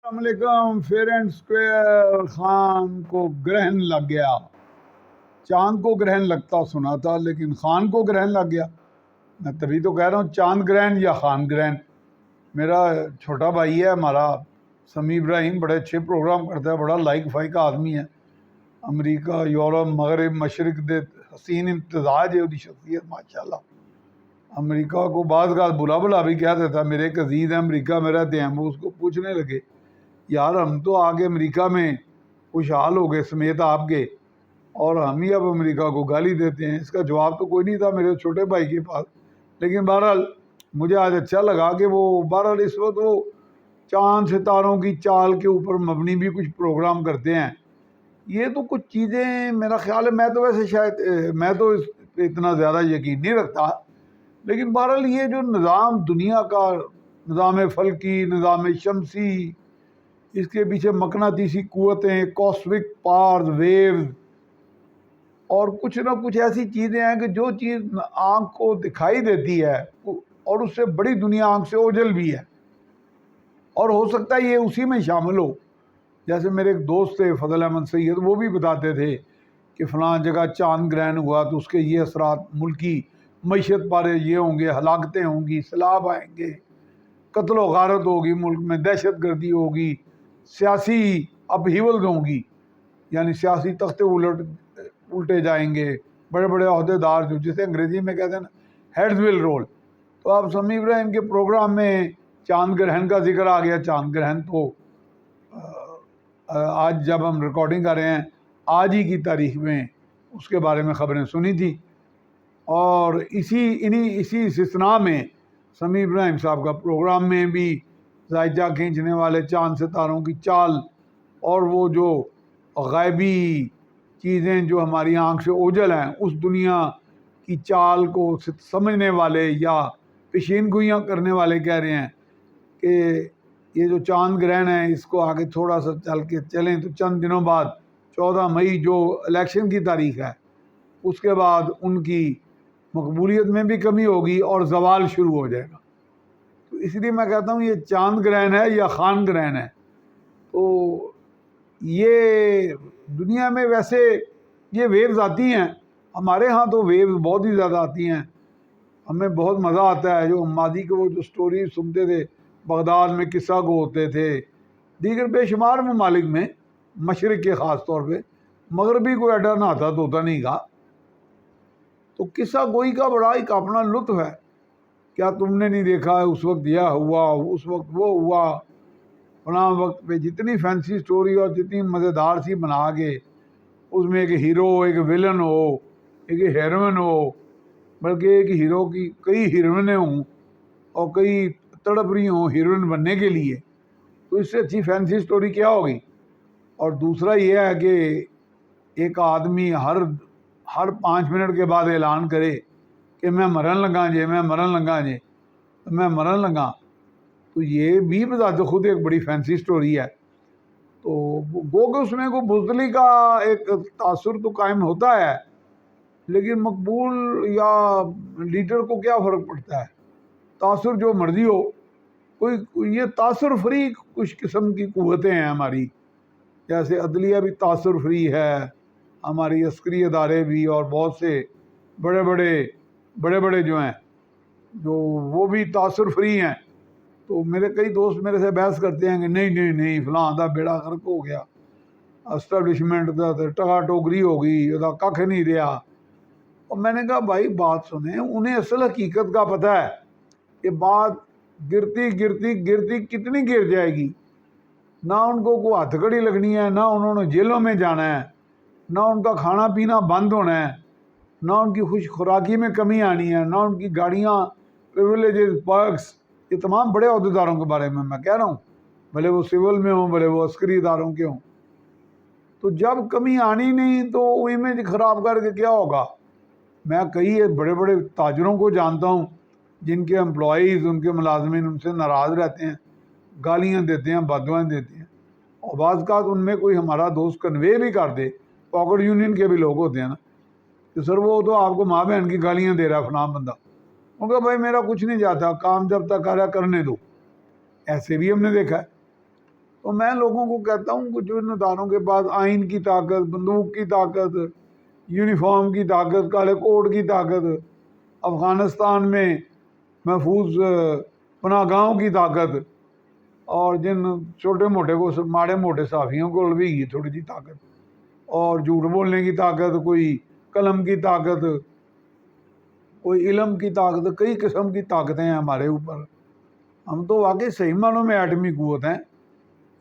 السلام علیکم. Fair and square Khan کو گرہن لگ گیا. چاند کو گرہن لگتا سنا تھا لیکن خان کو گرہن لگ گیا. میں تبھی تو کہہ رہا ہوں چاند گرہن یا خان گرہن. میرا چھوٹا بھائی ہے ہمارا سمیع ابراہیم، بڑے اچھے پروگرام کرتا ہے، بڑا لائک فائک آدمی ہے. امریکہ، یورپ، مغرب، مشرق دے حسین امتزاج ہے وہ شخصیت ماشاءاللہ. امریکہ کو بعض کا بلا بلا بھی کہہ دیتا. میرے ایک عزیز ہیں امریکہ میں رہتے ہیں، وہ اس کو پوچھنے لگے یار ہم تو آگے امریکہ میں خوشحال ہو گئے سمیت آپ کے، اور ہم ہی اب امریکہ کو گالی دیتے ہیں. اس کا جواب تو کوئی نہیں تھا میرے چھوٹے بھائی کے پاس، لیکن بہرحال مجھے آج اچھا لگا کہ وہ بہرحال اس وقت وہ چاند ستاروں کی چال کے اوپر مبنی بھی کچھ پروگرام کرتے ہیں. یہ تو کچھ چیزیں میرا خیال ہے، میں تو ویسے شاید میں تو اس پہ اتنا زیادہ یقین نہیں رکھتا، لیکن بہرحال یہ جو نظام دنیا کا نظام فلکی، نظام شمسی، اس کے پیچھے مقناطیسی قوتیں، کاسمک پارز، ویوز، اور کچھ نہ کچھ ایسی چیزیں ہیں کہ جو چیز آنکھ کو دکھائی دیتی ہے اور اس سے بڑی دنیا آنکھ سے اوجھل بھی ہے، اور ہو سکتا ہے یہ اسی میں شامل ہو. جیسے میرے ایک دوست تھے فضل احمد سید، وہ بھی بتاتے تھے کہ فلاں جگہ چاند گرہن ہوا تو اس کے یہ اثرات ملکی معیشت پر یہ ہوں گے، ہلاکتیں ہوں گی، سیلاب آئیں گے، قتل و غارت ہوگی، ملک میں دہشت گردی ہوگی، سیاسی اپہیولز ہوں گی، یعنی سیاسی تختے الٹے جائیں گے، بڑے بڑے عہدیدار جو جسے انگریزی میں کہتے ہیں نا ہیڈز ول رول. تو آپ سمیع ابراہیم کے پروگرام میں چاند گرہن کا ذکر آ گیا. چاند گرہن تو آج جب ہم ریکارڈنگ کر رہے ہیں آج ہی کی تاریخ میں اس کے بارے میں خبریں سنی تھی، اور اسی استثناء میں سمیع ابراہیم صاحب کا پروگرام میں بھی زائچہ کھینچنے والے چاند ستاروں کی چال اور وہ جو غیبی چیزیں جو ہماری آنکھ سے اوجھل ہیں اس دنیا کی چال کو سمجھنے والے یا پیشین گوئیاں کرنے والے کہہ رہے ہیں کہ یہ جو چاند گرہن ہے اس کو آگے تھوڑا سا چل کے چلیں تو چند دنوں بعد 14 مئی جو الیکشن کی تاریخ ہے اس کے بعد ان کی مقبولیت میں بھی کمی ہوگی اور زوال شروع ہو جائے گا. تو اس لیے میں کہتا ہوں یہ چاند گرہن ہے یا خان گرہن ہے. تو یہ دنیا میں ویسے یہ ویوز آتی ہیں، ہمارے ہاں تو ویوز بہت ہی زیادہ آتی ہیں. ہمیں بہت مزہ آتا ہے جو ماضی کے وہ جو سٹوری سنتے تھے، بغداد میں قصہ گو ہوتے تھے، دیگر بے شمار ممالک میں، مشرق کے خاص طور پہ، مغربی کو ایڈا نہ آتا تو ہوتا نہیں گا. تو قصہ گوئی کا بڑا ایک اپنا لطف ہے. کیا تم نے نہیں دیکھا ہے اس وقت یہ ہوا، اس وقت وہ ہوا، فلاں وقت پہ جتنی فینسی سٹوری اور جتنی مزیدار سی بنا کے اس میں ایک ہیرو، ایک ویلن ہو، ایک ہیروئن ہو، بلکہ ایک ہیرو کی کئی ہیروئنیں ہوں اور کئی تڑپ رہی ہوں ہیروئن بننے کے لیے، تو اس سے اچھی فینسی سٹوری کیا ہوگی. اور دوسرا یہ ہے کہ ایک آدمی ہر 5 منٹ کے بعد اعلان کرے کہ میں مرن لگا جی، میں مرن لگا جی، میں مرن لگا، تو یہ بھی بذات خود ایک بڑی فینسی سٹوری ہے. تو گو کہ اس میں کوئی بزدلی کا ایک تاثر تو قائم ہوتا ہے، لیکن مقبول یا لیڈر کو کیا فرق پڑتا ہے، تاثر جو مرضی ہو. کوئی یہ تاثر فری کچھ قسم کی قوتیں ہیں ہماری، جیسے عدلیہ بھی تاثر فری ہے، ہماری عسکری ادارے بھی، اور بہت سے بڑے بڑے جو ہیں جو وہ بھی تاثر فری ہیں. تو میرے کئی دوست میرے سے بحث کرتے ہیں کہ نہیں فلاں دا بیڑا غرق ہو گیا، اسٹیبلشمنٹ دا ٹگا ٹوکری ہو گئی، دا کھ نہیں رہا. اور میں نے کہا بھائی بات سنیں، انہیں اصل حقیقت کا پتہ ہے کہ بات گرتی کتنی گر جائے گی. نہ ان کو کوئی ہتھ کڑی لگنی ہے، نہ انہوں نے جیلوں میں جانا ہے، نہ ان کا کھانا پینا بند ہونا ہے، نہ ان کی خوش خوراکی میں کمی آنی ہے، نہ ان کی گاڑیاں، پریویلیجز، پرکس. یہ تمام بڑے عہدیداروں کے بارے میں کہہ رہا ہوں، بھلے وہ سول میں ہوں، بھلے وہ عسکری اداروں کے ہوں. تو جب کمی آنی نہیں تو امیج خراب کر کے کیا ہوگا. میں کئی بڑے بڑے تاجروں کو جانتا ہوں جن کے امپلائیز، ان کے ملازمین ان سے ناراض رہتے ہیں، گالیاں دیتے ہیں، بددعائیں دیتے ہیں، اور بعض اوقات ان میں کوئی ہمارا دوست کنوے بھی کر دے. پاکٹ یونین کے بھی لوگ ہوتے ہیں نا کہ سر وہ تو آپ کو ماں بہن کی گالیاں دے رہا ہے فلاں بندہ. ان کا بھائی میرا کچھ نہیں جاتا، کام جب تک آ رہا کرنے دو. ایسے بھی ہم نے دیکھا ہے. تو میں لوگوں کو کہتا ہوں کہ جو ان اداروں کے پاس آئین کی طاقت، بندوق کی طاقت، یونیفارم کی طاقت، کالے کوٹ کی طاقت، افغانستان میں محفوظ پناہ گاہوں کی طاقت، اور جن چھوٹے موٹے کو ماڑے موٹے صحافیوں کو بھی یہ تھوڑی سی طاقت، اور جھوٹ بولنے کی طاقت، کوئی قلم کی طاقت، کوئی علم کی طاقت، کئی قسم کی طاقتیں ہیں ہمارے اوپر. ہم تو واقعی صحیح معنوں میں ایٹمی قوت ہیں.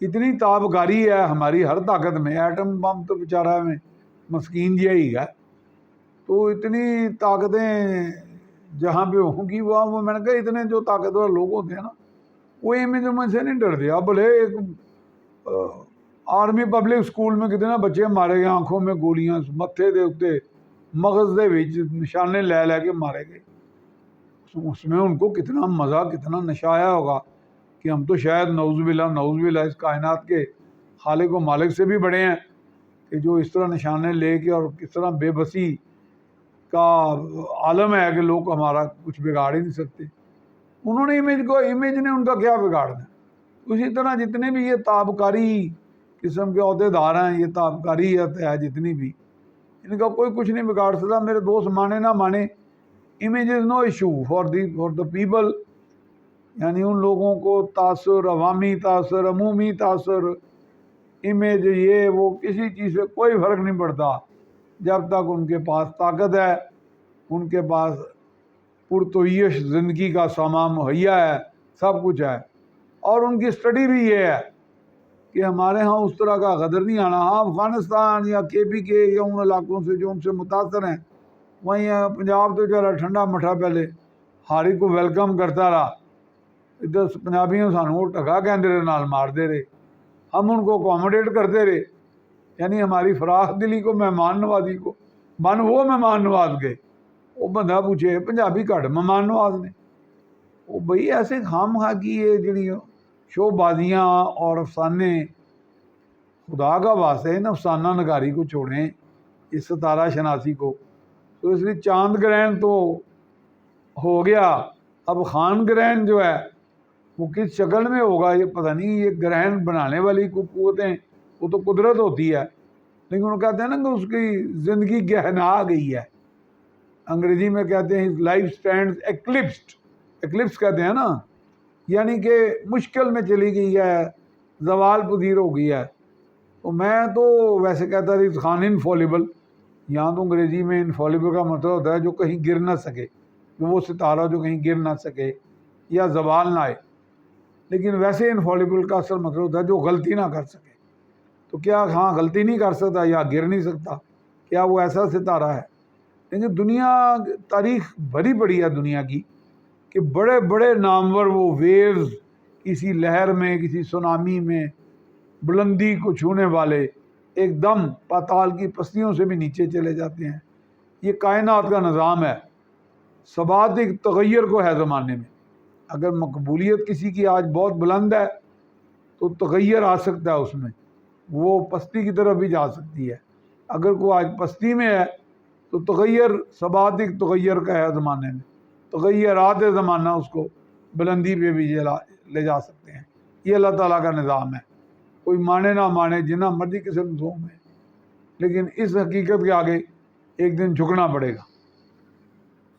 اتنی تابکاری ہے ہماری ہر طاقت میں. ایٹم بم تو بیچارہ میں مسکین جیا ہی ہے. تو اتنی طاقتیں جہاں پہ ہوں گی وہ میں نے کہا اتنے جو طاقتور لوگ ہوتے ہیں نا وہ امیجوں سے نہیں ڈرتے. اب بھلے ایک آرمی پبلک اسکول میں کتنے بچے مارے گئے، آنکھوں میں گولیاں، متھے دے اتنے مغز دے وچ نشانے لے لے کے مارے گئے. اس میں ان کو کتنا مزہ، کتنا نشہ آیا ہوگا کہ ہم تو شاید نعوذ باللہ اس کائنات کے خالق و مالک سے بھی بڑے ہیں کہ جو اس طرح نشانے لے کے اور کس طرح بے بسی کا عالم ہے کہ لوگ ہمارا کچھ بگاڑ ہی نہیں سکتے. انہوں نے امیج نے ان کا کیا بگاڑنا. اسی طرح جتنے بھی یہ تابکاری قسم کے عہدے دار ہیں، یہ تابکاریت ہے جتنی بھی، ان کا کوئی کچھ نہیں بگاڑ سکتا. میرے دوست مانے نہ مانے، image is no issue for the people. یعنی ان لوگوں کو تاثر، عوامی تاثر، عمومی تاثر، امیج، یہ وہ کسی چیز سے کوئی فرق نہیں پڑتا جب تک ان کے پاس طاقت ہے، ان کے پاس پرتعیش زندگی کا سامان مہیا ہے، سب کچھ ہے. اور ان کی اسٹڈی بھی یہ ہے کہ ہمارے ہاں اس طرح کا غدر نہیں آنا. ہاں افغانستان یا KP کے یا ان علاقوں سے جو ان سے متاثر ہیں، وہیں پنجاب تو چلا ٹھنڈا مٹھا پہلے ہاری کو ویلکم کرتا رہا. ادھر پنجابیوں سانوں ٹکا کہندے رہے، نال مار دے رہے، ہم ان کو اکوموڈیٹ کرتے رہے. یعنی ہماری فراخ دلی کو، مہمان نوازی کو وہ مہمان نواز گئے. وہ بندہ پوچھے پنجابی گھٹ مہمان نواز نے. وہ بھئی ایسے خام خواہ کی یہ جڑی شو بازیاں اور افسانے، خدا کا واسطہ ان افسانہ نگاری کو چھوڑیں، اس ستارہ شناسی کو. تو اس لیے چاند گرہن تو ہو گیا، اب خان گرہن جو ہے وہ کس شکل میں ہوگا یہ پتہ نہیں. یہ گرہن بنانے والی قوتیں وہ تو قدرت ہوتی ہے، لیکن وہ کہتے ہیں نا کہ اس کی زندگی گہنا گئی ہے. انگریزی میں کہتے ہیں لائف سٹینڈز ایکلپسڈ. ایکلپس کہتے ہیں نا، یعنی کہ مشکل میں چلی گئی ہے، زوال پذیر ہو گئی ہے. تو میں تو ویسے کہتا تھا خان انفالیبل. یہاں تو انگریزی میں انفالیبل کا مطلب ہوتا ہے جو کہیں گر نہ سکے، جو وہ ستارہ جو کہیں گر نہ سکے یا زوال نہ آئے. لیکن ویسے انفالیبل کا اصل مطلب ہوتا ہے جو غلطی نہ کر سکے. تو کیا ہاں غلطی نہیں کر سکتا یا گر نہیں سکتا؟ کیا وہ ایسا ستارہ ہے؟ لیکن دنیا تاریخ بھری پڑی ہے دنیا کی کہ بڑے بڑے نامور وہ ویوز کسی لہر میں، کسی سونامی میں بلندی کو چھونے والے ایک دم پاتال کی پستیوں سے بھی نیچے چلے جاتے ہیں. یہ کائنات کا نظام ہے. ثبات ایک تغیر کو ہے زمانے میں. اگر مقبولیت کسی کی آج بہت بلند ہے تو تغیر آ سکتا ہے اس میں، وہ پستی کی طرف بھی جا سکتی ہے. اگر کوئی آج پستی میں ہے تو تغیر، ثبات ایک تغیر کا ہے زمانے میں. تغیرات زمانہ اس کو بلندی پہ بھی لے جا سکتے ہیں. یہ اللہ تعالیٰ کا نظام ہے. کوئی مانے نہ مانے، جنہ مرضی قسم میں، لیکن اس حقیقت کے آگے ایک دن جھکنا پڑے گا.